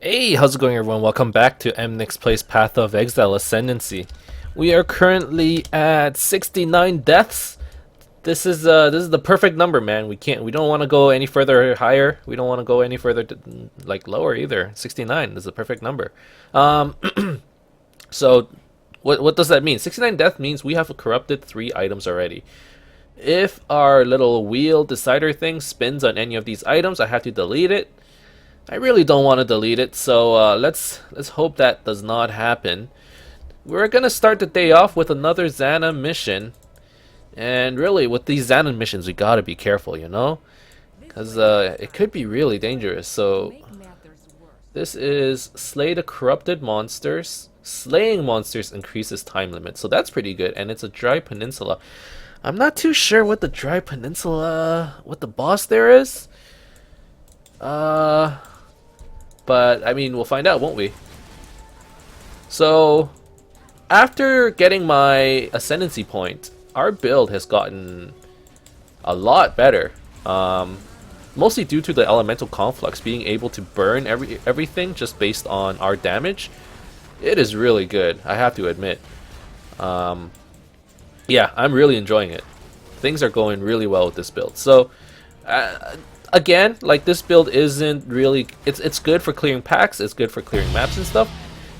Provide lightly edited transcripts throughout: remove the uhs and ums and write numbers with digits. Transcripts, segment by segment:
Hey, how's it going everyone? Welcome back to Emnix Plays Path of Exile Ascendancy. We are currently at 69 deaths. This is the perfect number, man. We don't want to go any further higher. We don't want to go any further like lower either. 69 is the perfect number. Um so what does that mean? 69 death means we have corrupted 3 items already. If our little wheel decider thing spins on any of these items, I have to delete it. I really don't want to delete it, so let's hope that does not happen. We're gonna start the day off with another Xana mission, and really, with these Xana missions, we gotta be careful, you know, because it could be really dangerous. So this is slay the corrupted monsters. Slaying monsters increases time limit, so that's pretty good, and it's a dry peninsula. I'm not too sure what the dry peninsula, what the boss there is. But I mean, we'll find out, won't we? So, after getting my Ascendancy point, our build has gotten a lot better. Mostly due to the elemental conflux being able to burn everything just based on our damage. It is really good, I have to admit. Yeah, I'm really enjoying it. Things are going really well with this build. So, again, like, this build isn't really, it's good for clearing packs, it's good for clearing maps and stuff.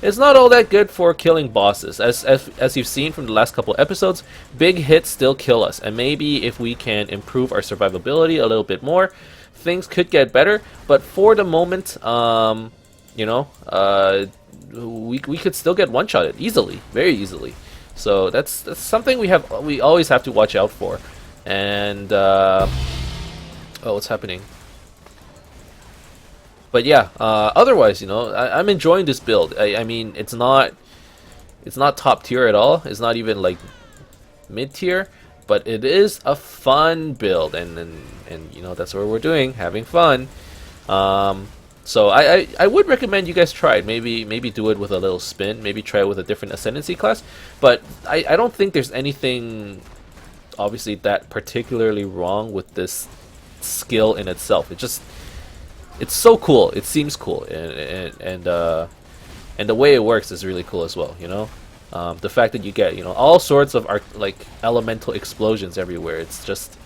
It's not all that good for killing bosses. As you've seen from the last couple episodes, big hits still kill us, and maybe if we can improve our survivability a little bit more, things could get better. But for the moment, you know, we could still get one-shotted easily, very easily. So that's something we always have to watch out for. And oh, what's happening? But yeah, otherwise, you know, I'm enjoying this build. I mean, it's not top tier at all. It's not even like mid tier, but it is a fun build, and you know, that's what we're doing, having fun. So I would recommend you guys try it. Maybe do it with a little spin. Maybe try it with a different Ascendancy class. But I don't think there's anything obviously that particularly wrong with this skill in itself. It's so cool. It seems cool, and the way it works is really cool as well, you know. The fact that you get, you know, all sorts of like elemental explosions everywhere. It's just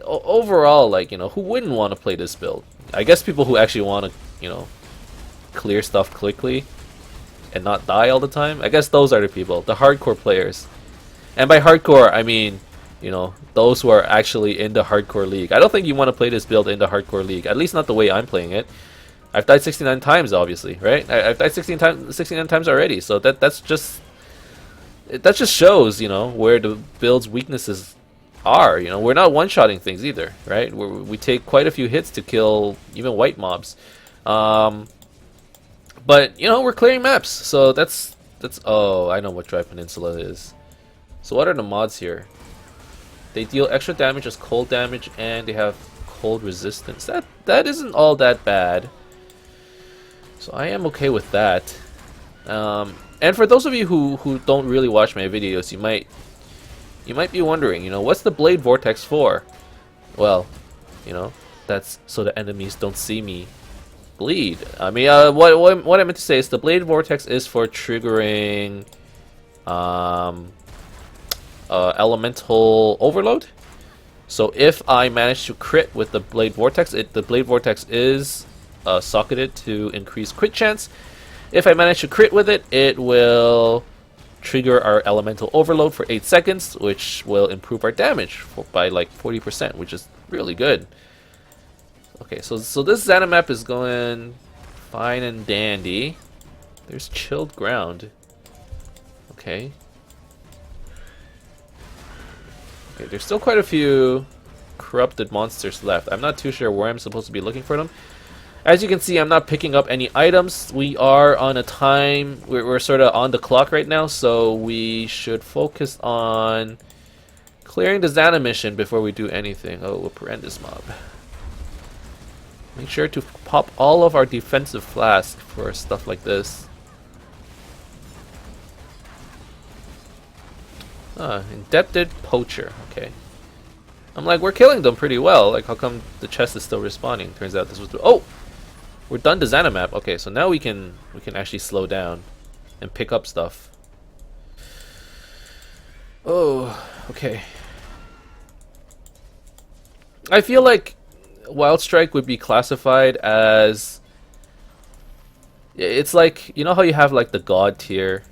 overall, like, you know, who wouldn't want to play this build? I guess people who actually want to, you know, clear stuff quickly and not die all the time. I guess those are the people, the hardcore players. And by hardcore, I mean, you know, those who are actually in the hardcore league. I don't think you want to play this build in the hardcore league. At least not the way I'm playing it. I've died 69 times, obviously, right? I've died 69 times already. So that just shows, you know, where the build's weaknesses are. You know, we're not one-shotting things either, right? We take quite a few hits to kill even white mobs. But you know, we're clearing maps, so that's. Oh, I know what Dry Peninsula is. So what are the mods here? They deal extra damage as cold damage, and they have cold resistance. That isn't all that bad. So I am okay with that. And for those of you who don't really watch my videos, you might be wondering, you know, what's the Blade Vortex for? Well, you know, that's so the enemies don't see me bleed. I mean, what I meant to say is the Blade Vortex is for triggering elemental overload. So if I manage to crit with the Blade Vortex, the Blade Vortex is socketed to increase crit chance. If I manage to crit with it, it will trigger our elemental overload for 8 seconds, which will improve our damage by like 40%, which is really good. Okay, so this Xana map is going fine and dandy. There's chilled ground. Okay. Okay, there's still quite a few corrupted monsters left. I'm not too sure where I'm supposed to be looking for them. As you can see, I'm not picking up any items. We are on a time, we're sort of on the clock right now, so we should focus on clearing the Xana mission before we do anything. Oh, we'll prend this mob. Make sure to pop all of our defensive flasks for stuff like this. Indebted Poacher. Okay. I'm like, we're killing them pretty well. Like, how come the chest is still respawning? Turns out this was... Oh! We're done the Xana map. Okay, so now we can actually slow down and pick up stuff. Oh, okay. I feel like Wild Strike would be classified as, it's like, you know how you have like the God tier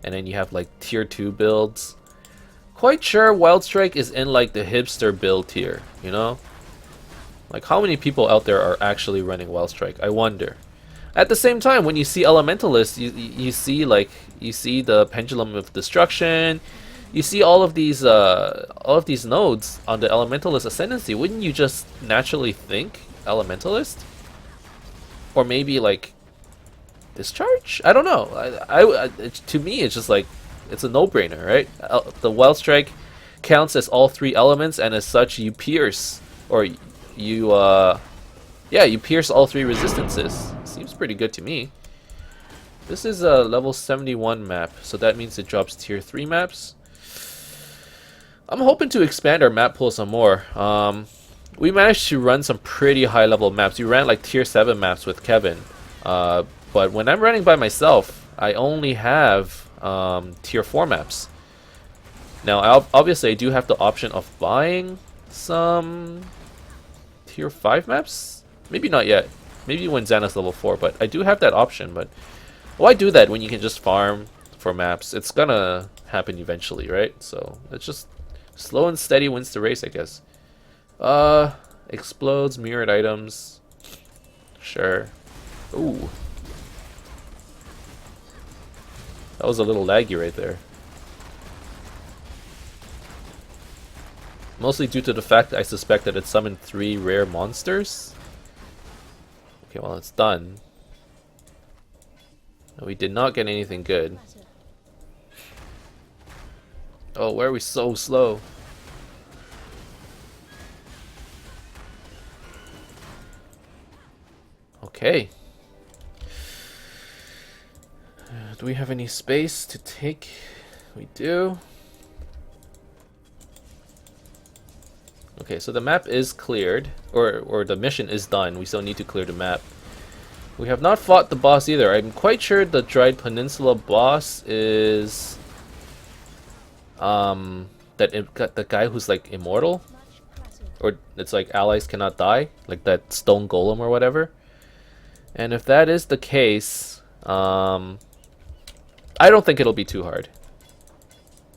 and then you have like tier 2 builds? Quite sure Wild Strike is in like the hipster build tier, you know? Like how many people out there are actually running Wild Strike? I wonder. At the same time, when you see Elementalists, you see like, you see the Pendulum of Destruction, you see all of these nodes on the Elementalist Ascendancy. Wouldn't you just naturally think Elementalist? Or maybe like Discharge? I don't know. To me, it's just like, it's a no-brainer, right? The Wild Strike counts as all 3 elements, and as such, you pierce, or you you pierce all 3 resistances. Seems pretty good to me. This is a level 71 map, so that means it drops tier 3 maps. I'm hoping to expand our map pool some more. We managed to run some pretty high level maps. We ran like tier 7 maps with Kevin. But when I'm running by myself, I only have tier 4 maps. Now, obviously, I do have the option of buying some tier 5 maps. Maybe not yet. Maybe when Xana's level 4, but I do have that option. But why do that when you can just farm for maps? It's gonna happen eventually, right? So it's just slow and steady wins the race, I guess. Explodes, mirrored items. Sure. Ooh. That was a little laggy right there. Mostly due to the fact that I suspect that it summoned 3 rare monsters. Okay, well, it's done. No, we did not get anything good. Oh, why are we so slow? Okay. Do we have any space to take? We do. Okay, so the map is cleared, or the mission is done. We still need to clear the map. We have not fought the boss either. I'm quite sure the Dried Peninsula boss is the guy who's like immortal, or it's like allies cannot die, like that stone golem or whatever. And if that is the case, I don't think it'll be too hard.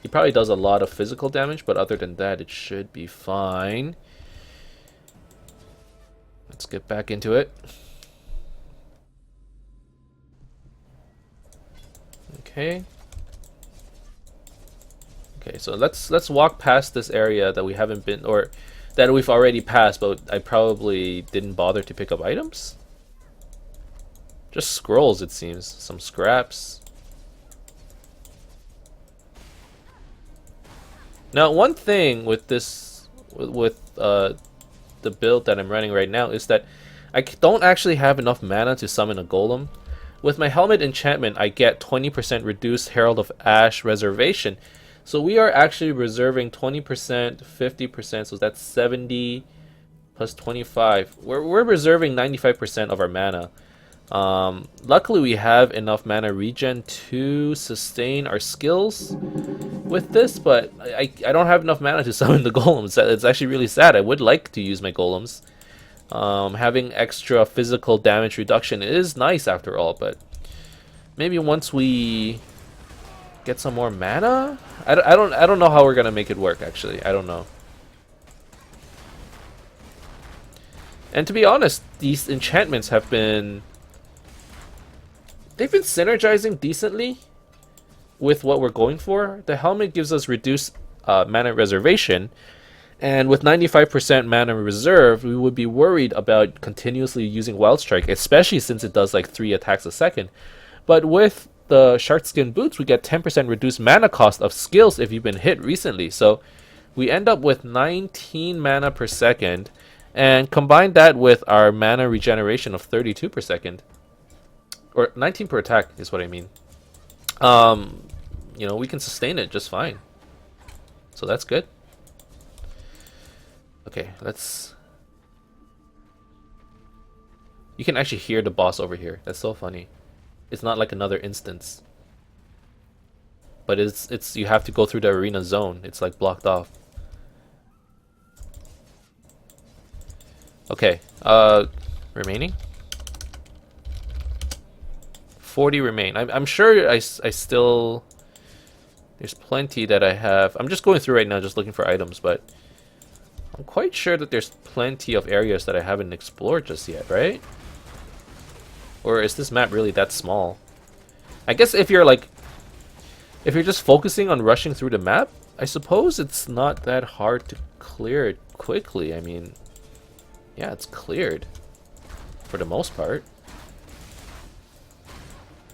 He probably does a lot of physical damage, but other than that, it should be fine. Let's get back into it. Okay. Okay, so let's walk past this area that we haven't been, or that we've already passed, but I probably didn't bother to pick up items. Just scrolls, it seems. Some scraps. Now, one thing with this, the build that I'm running right now, is that I don't actually have enough mana to summon a golem. With my helmet enchantment, I get 20% reduced Herald of Ash reservation. So we are actually reserving 20%, 50%, so that's 70 plus 25. We're reserving 95% of our mana. Luckily, we have enough mana regen to sustain our skills with this, but I don't have enough mana to summon the golems. It's actually really sad. I would like to use my golems. Having extra physical damage reduction is nice after all, but maybe once we get some more mana, I don't know how we're gonna make it work. Actually, I don't know. And to be honest, these enchantments have been synergizing decently with what we're going for. The helmet gives us reduced mana reservation, and with 95% mana reserve, we would be worried about continuously using Wild Strike, especially since it does like 3 attacks a second. But with the Shark Skin Boots, we get 10% reduced mana cost of skills if you've been hit recently. So we end up with 19 mana per second, and combine that with our mana regeneration of 32 per second. Or 19 per attack is what I mean. You know, we can sustain it just fine. So that's good. Okay, let's You can actually hear the boss over here. That's so funny. It's not like another instance. But it's you have to go through the arena zone. It's like blocked off. Okay. Remaining? 40 remain. I'm sure I still... There's plenty that I have. I'm just going through right now just looking for items, but I'm quite sure that there's plenty of areas that I haven't explored just yet, right? Or is this map really that small? I guess if you're just focusing on rushing through the map, I suppose it's not that hard to clear it quickly. I mean, yeah, it's cleared for the most part.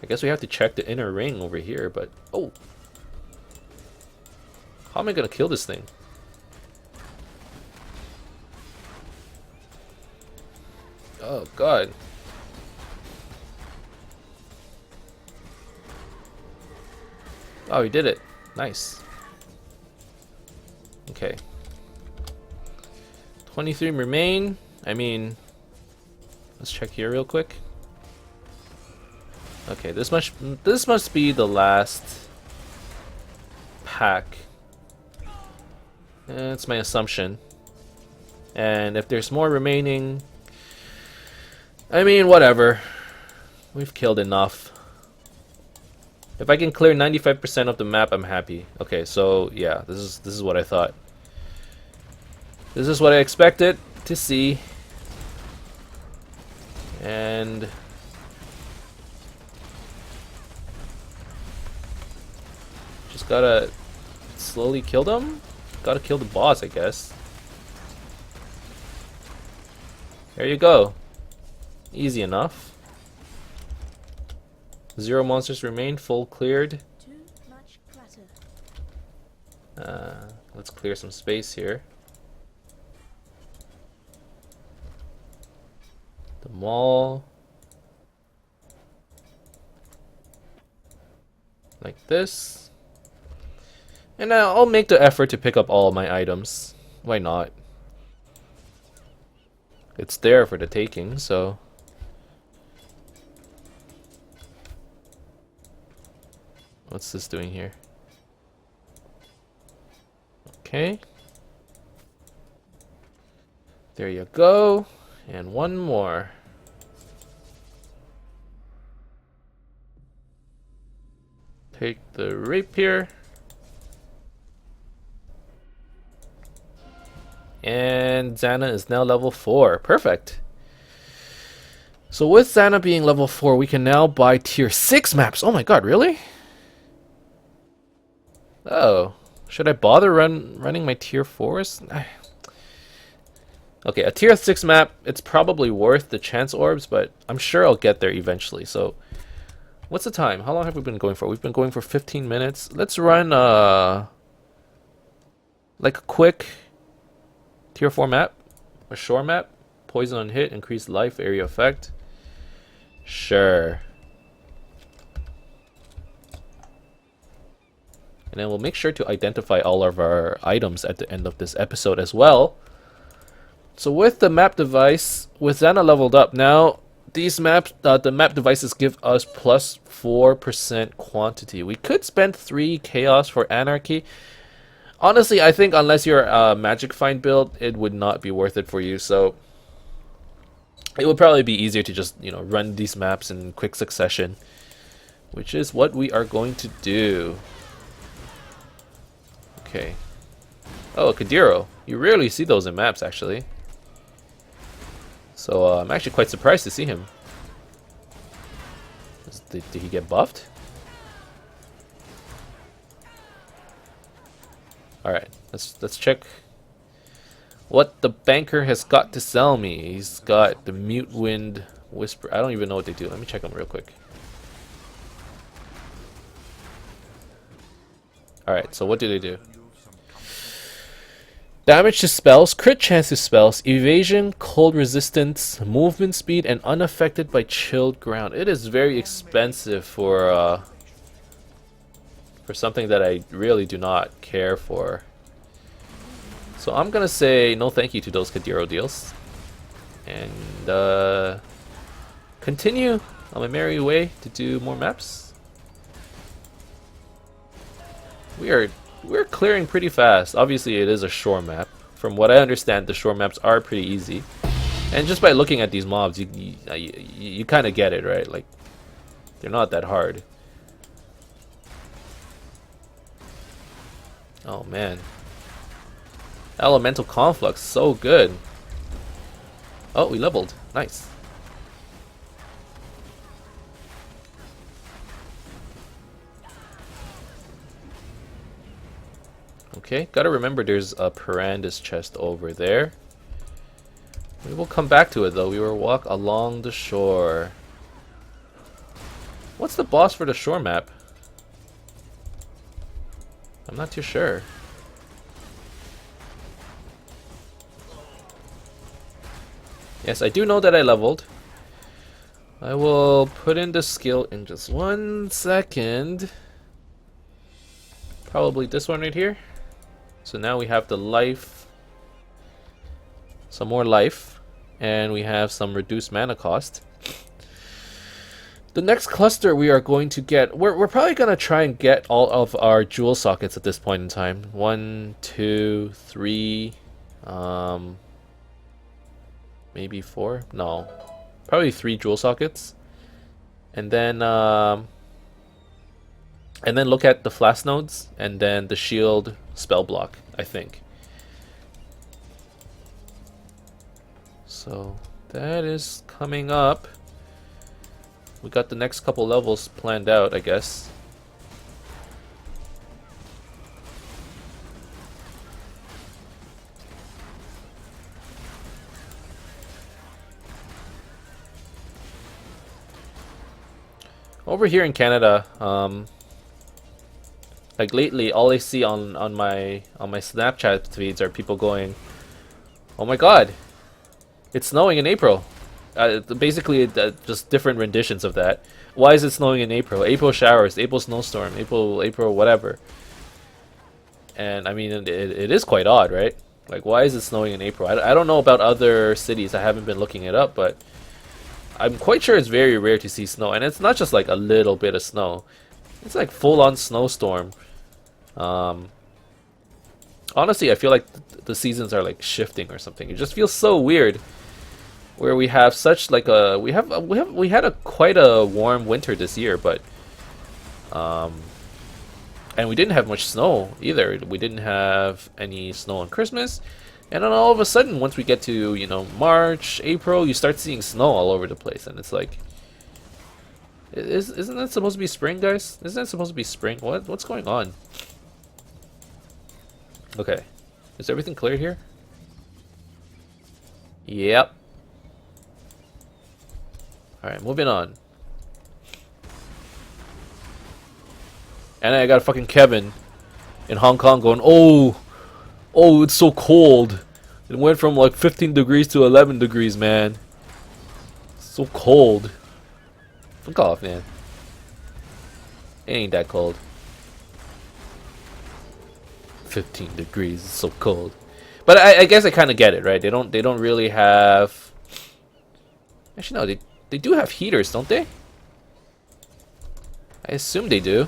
I guess we have to check the inner ring over here, but oh, how am I gonna kill this thing? Oh god. Oh, he did it. Nice. Okay. 23 remain. I mean, let's check here real quick. Okay, this must be the last pack. That's my assumption. And if there's more remaining, I mean, whatever. We've killed enough. If I can clear 95% of the map, I'm happy. Okay, so yeah, this is what I thought. This is what I expected to see. And just gotta slowly kill them. Gotta kill the boss, I guess. There you go. Easy enough. 0 monsters remain, full cleared. Too much clutter. Let's clear some space here. The mall. Like this. And I'll make the effort to pick up all my items. Why not? It's there for the taking, so... What's this doing here? Okay. There you go. And one more. Take the rapier. And Xana is now level 4. Perfect. So with Xana being level 4, we can now buy tier 6 maps. Oh my god, really? Oh. Should I bother running my tier 4s? Okay, a tier 6 map, it's probably worth the chance orbs, but I'm sure I'll get there eventually. So, what's the time? How long have we been going for? We've been going for 15 minutes. Let's run like a quick tier 4 map, a shore map, poison on hit, increased life area effect. Sure. And then we'll make sure to identify all of our items at the end of this episode as well. So with the map device, with Xana leveled up now, these maps, the map devices give us plus 4% quantity. We could spend 3 chaos for anarchy. Honestly, I think unless you're a magic find build, it would not be worth it for you. So it would probably be easier to just, run these maps in quick succession, which is what we are going to do. Okay. Oh, Kadiro. You rarely see those in maps, actually. So I'm actually quite surprised to see him. Did he get buffed? Alright, let's check what the banker has got to sell me. He's got the Mute Wind Whisper. I don't even know what they do. Let me check them real quick. Alright, so what do they do? Damage to spells, crit chance to spells, evasion, cold resistance, movement speed, and unaffected by chilled ground. It is very expensive for something that I really do not care for. So I'm gonna say no thank you to those Kadiro deals. And continue on my merry way to do more maps. We're clearing pretty fast. Obviously, it is a shore map. From what I understand, the shore maps are pretty easy. And just by looking at these mobs, you kind of get it, right? Like, they're not that hard. Oh man, Elemental Conflux, so good. Oh, we leveled. Nice. Okay, gotta remember there's a Parandus chest over there. We will come back to it though. We will walk along the shore. What's the boss for the shore map? I'm not too sure. Yes, I do know that I leveled. I will put in the skill in just 1 second. Probably this one right here. So now we have the life. Some more life. And we have some reduced mana cost. The next cluster we are going to get, we're probably going to try and get all of our jewel sockets at this point in time. 1, 2, 3, maybe 4? No. Probably 3 jewel sockets. And then look at the flask nodes and then the shield spell block, I think. So that is coming up. We got the next couple levels planned out, I guess. Over here in Canada, like lately, all I see on my Snapchat feeds are people going, "Oh my God, it's snowing in April." Basically, just different renditions of that. Why is it snowing in April? April showers, April snowstorm, April whatever. And I mean, it is quite odd, right? Like, why is it snowing in April? I don't know about other cities. I haven't been looking it up, but I'm quite sure it's very rare to see snow. And it's not just like a little bit of snow. It's like full-on snowstorm. Honestly, I feel like the seasons are like shifting or something. It just feels so weird. Where we have such like a we had a quite a warm winter this year, but and we didn't have much snow either. We didn't have any snow on Christmas, and then all of a sudden, once we get to, you know, March, April, you start seeing snow all over the place, and it's like, isn't that supposed to be spring, guys? Isn't that supposed to be spring? What's going on? Okay, is everything clear here? Yep. Alright, moving on. And I got fucking Kevin in Hong Kong going, oh, it's so cold. It went from like 15 degrees to 11 degrees, man. It's so cold. Fuck off, man. It ain't that cold. 15 degrees is so cold. But I guess I kind of get it, right? They don't really have. Actually, no, they do have heaters, don't they? I assume they do.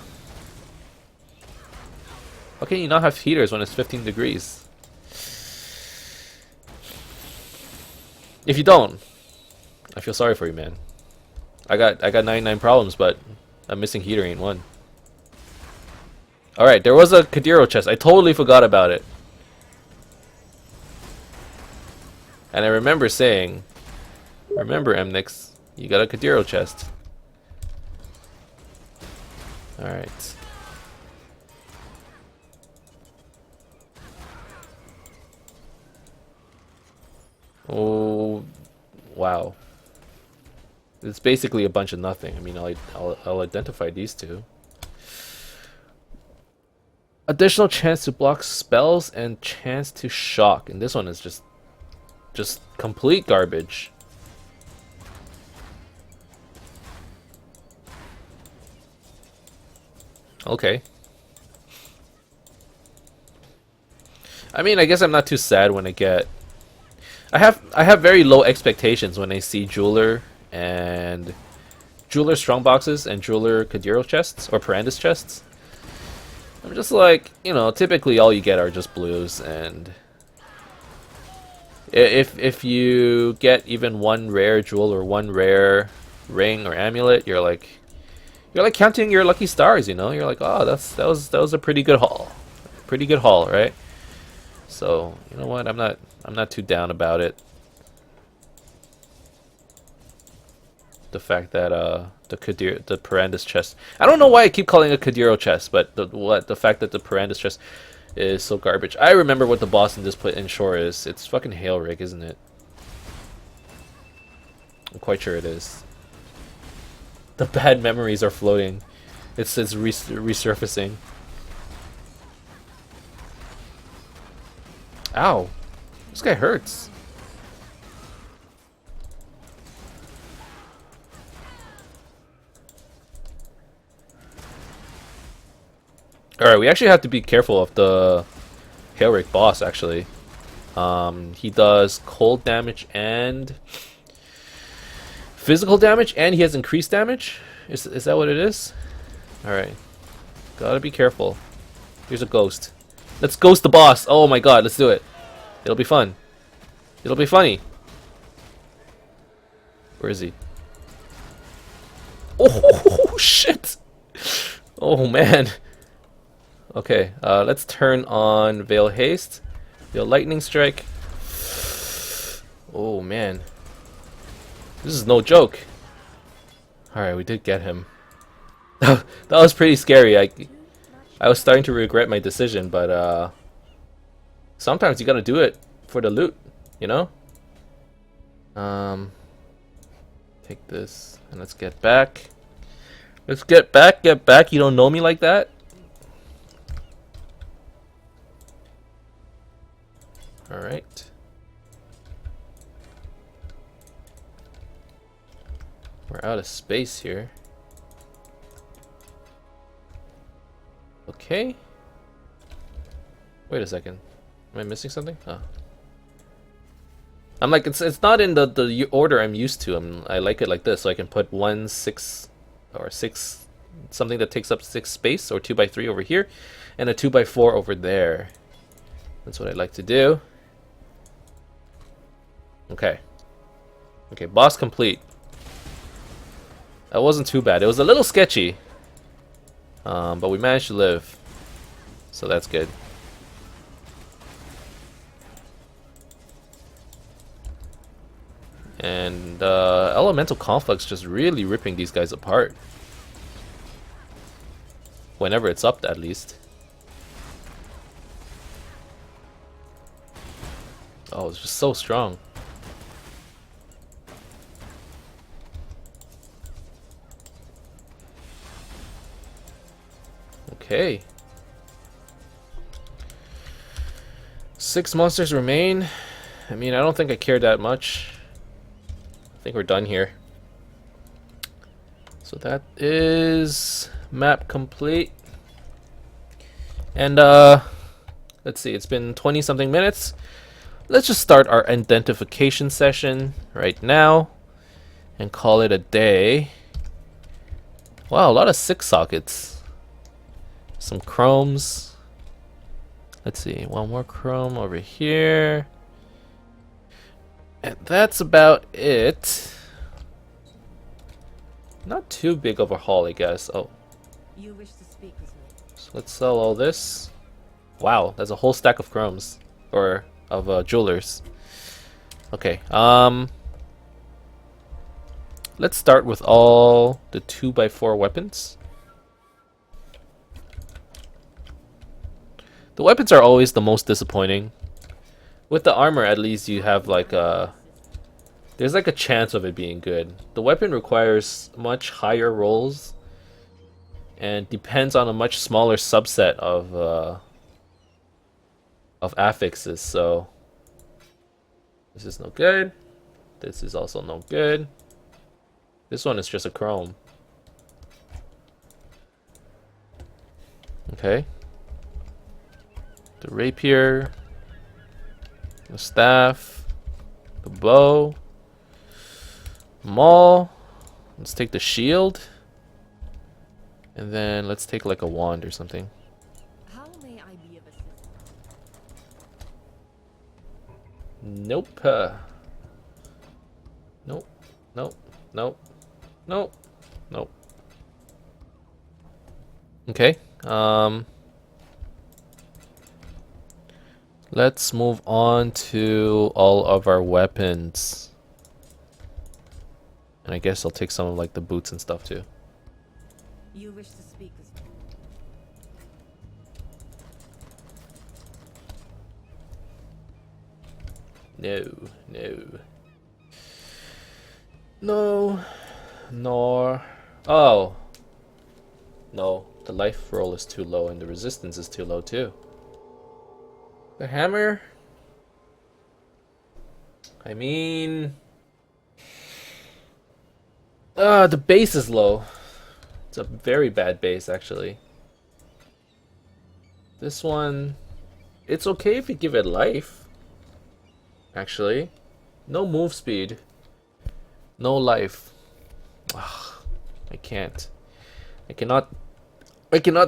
How can you not have heaters when it's 15 degrees? If you don't, I feel sorry for you, man. I got 99 problems, but I'm missing heater ain't one. Alright, there was a Kadiro chest. I totally forgot about it. And I remember saying, remember Emnix, you got a Kadiro chest. Alright. Oh, wow. It's basically a bunch of nothing. I mean, I'll identify these two. Additional chance to block spells and chance to shock. And this one is just complete garbage. Okay. I mean, I guess I'm not too sad when I get. I have very low expectations when I see Jeweler and Jeweler Strongboxes and Jeweler Kadiro chests, or Parandis chests. I'm just like, you know, typically all you get are just blues, and if you get even one rare jewel or one rare ring or amulet, you're like counting your lucky stars, you know? You're like, oh, that was a pretty good haul. Pretty good haul, right? So, you know what? I'm not too down about it. The fact that the Parandis chest, I don't know why I keep calling it Kadiro chest, but the fact that the Parandis chest is so garbage. I remember what the boss in this in Shore is. It's fucking Hail Rig, isn't it? I'm quite sure it is. The bad memories are floating. It's resurfacing. Ow. This guy hurts. Alright, we actually have to be careful of the Hailrake boss, actually. He does cold damage and physical damage, and he has increased damage? Is that what it is? Alright. Gotta be careful. Here's a ghost. Let's ghost the boss! Oh my god, let's do it. It'll be fun. It'll be funny. Where is he? Oh, shit! Oh, man. Okay, let's turn on Veil Haste. Veil Lightning Strike. Oh, man. This is no joke. Alright, we did get him. That was pretty scary. I was starting to regret my decision, but sometimes you gotta do it for the loot, you know? Take this, and let's get back. Let's get back. You don't know me like that? Alright. We're out of space here. Okay. Wait a second. Am I missing something? Oh. I'm like, it's not in the order I'm used to. I like it like this, so I can put 1, 6, or 6, something that takes up 6 space, or 2x3 over here, and a 2x4 over there. That's what I like to do. Okay. Okay, boss complete. That wasn't too bad. It was a little sketchy. But we managed to live. So that's good. And Elemental Conflict's just really ripping these guys apart. Whenever it's up, at least. Oh, it's just so strong. Okay. 6 monsters remain. I mean, I don't think I care that much. I think we're done here. So that is map complete. And let's see, it's been 20 something minutes. Let's just start our identification session right now and call it a day. Wow, a lot of 6 sockets. Some chromes. Let's see, one more chrome over here. And that's about it. Not too big of a haul, I guess. Oh. You wish to speak with me. So let's sell all this. Wow, that's a whole stack of chromes. Or of jewelers. Okay, let's start with all the 2x4 weapons. The weapons are always the most disappointing. With the armor, at least you have like there's like a chance of it being good. The weapon requires much higher rolls and depends on a much smaller subset of affixes. So this is no good. This is also no good. This one is just a chrome. Okay. The rapier, the staff, the bow. Maul. Let's take the shield. And then let's take like a wand or something. How may I be of assistance? Nope. Nope. Nope. Nope. Nope. Nope. Okay. Let's move on to all of our weapons. And I guess I'll take some of like the boots and stuff too. You wish to speak with me? No, no. No. Nor. Oh. No, the life roll is too low and the resistance is too low too. The hammer? I mean... the base is low. It's a very bad base, actually. This one... It's okay if you give it life. Actually. No move speed. No life. Ugh, I can't. I cannot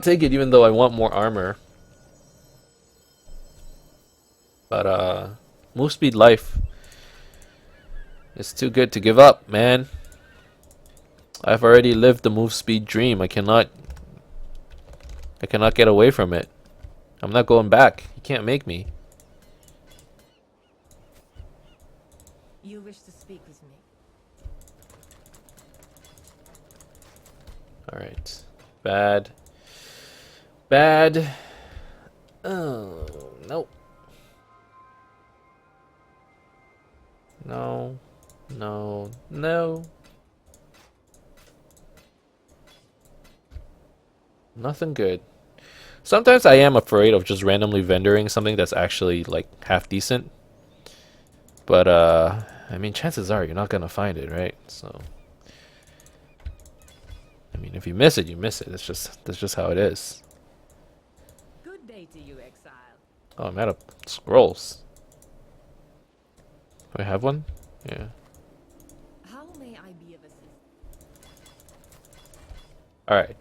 take it even though I want more armor. But, move speed life. It's too good to give up, man. I've already lived the move speed dream. I cannot get away from it. I'm not going back. You can't make me. You wish to speak with me? Alright. Bad. Bad. Oh, nope. No. No. No. Nothing good. Sometimes I am afraid of just randomly vendoring something that's actually like half decent. But I mean, chances are you're not gonna find it, right? So I mean, if you miss it, you miss it. That's just how it is. Good day to you, Exile. Oh, I'm out of scrolls. Do I have one? Yeah. How may I be of assistance? Alright.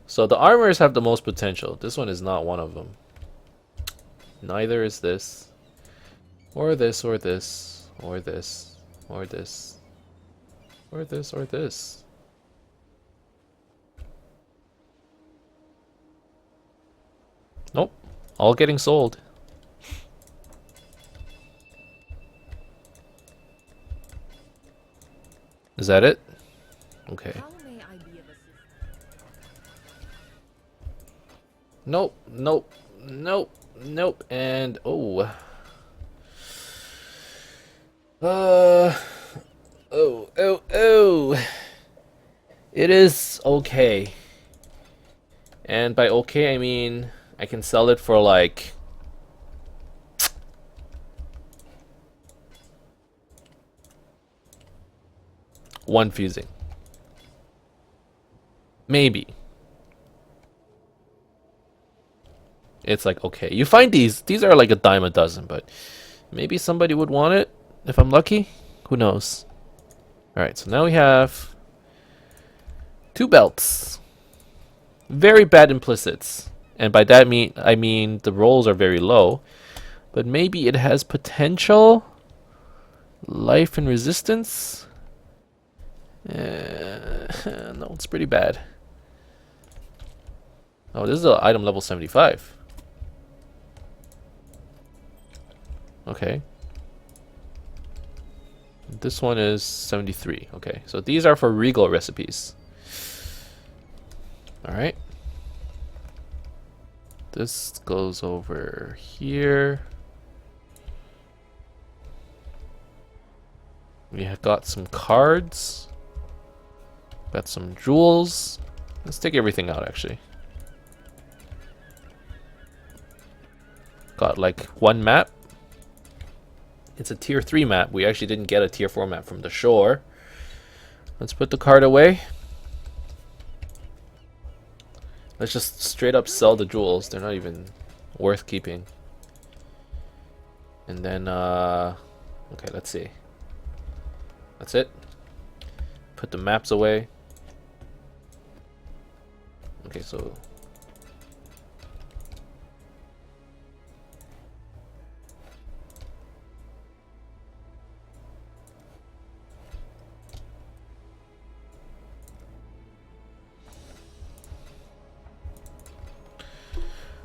So the armors have the most potential. This one is not one of them. Neither is this. Or this, or this, or this, or this. Or this, or this. Nope. All getting sold. Is that it? Okay. How may I be of assistance? Nope, nope, nope, nope, and oh. Oh. It is okay. And by okay, I mean I can sell it for like one fusing. Maybe. It's like, okay, you find these are like a dime a dozen, but maybe somebody would want it if I'm lucky. Who knows? Alright, so now we have 2 belts. Very bad implicits. And by that I mean the rolls are very low. But maybe it has potential. Life and resistance. No, it's pretty bad. Oh, this is an item level 75. Okay. This one is 73. Okay, so these are for regal recipes. Alright. This goes over here. We have got some cards. Got some jewels. Let's take everything out, actually. Got like 1 map. It's a tier 3 map. We actually didn't get a tier 4 map from the shore. Let's put the card away. Let's just straight up sell the jewels. They're not even worth keeping. And then, okay, let's see. That's it. Put the maps away. Okay, so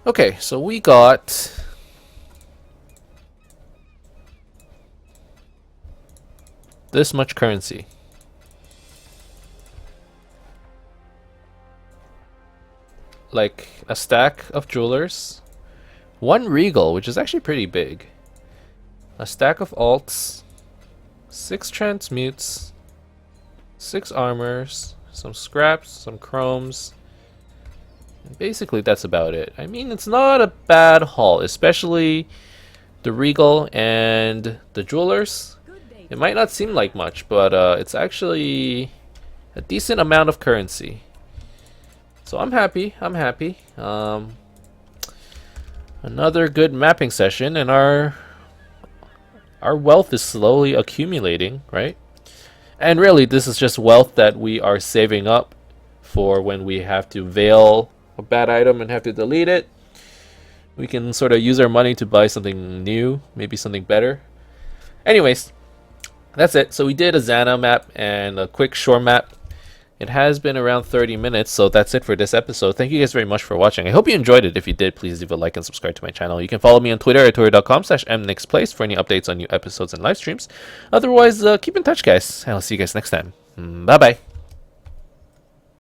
okay, so we got this much currency. Like a stack of jewelers, one regal, which is actually pretty big, a stack of alts, 6 transmutes, 6 armors, some scraps, some chromes. And basically, that's about it. I mean, it's not a bad haul, especially the regal and the jewelers. Good day. It might not seem like much, but it's actually a decent amount of currency. So I'm happy. I'm happy. Another good mapping session, and our wealth is slowly accumulating, right? And really, this is just wealth that we are saving up for when we have to veil a bad item and have to delete it. We can sort of use our money to buy something new, maybe something better. Anyways, that's it. So we did a Xana map and a quick shore map. It has been around 30 minutes, so that's it for this episode. Thank you guys very much for watching. I hope you enjoyed it. If you did, please leave a like and subscribe to my channel. You can follow me on Twitter at twitter.com/mnixplays for any updates on new episodes and live streams. Otherwise, keep in touch, guys, and I'll see you guys next time. Bye-bye.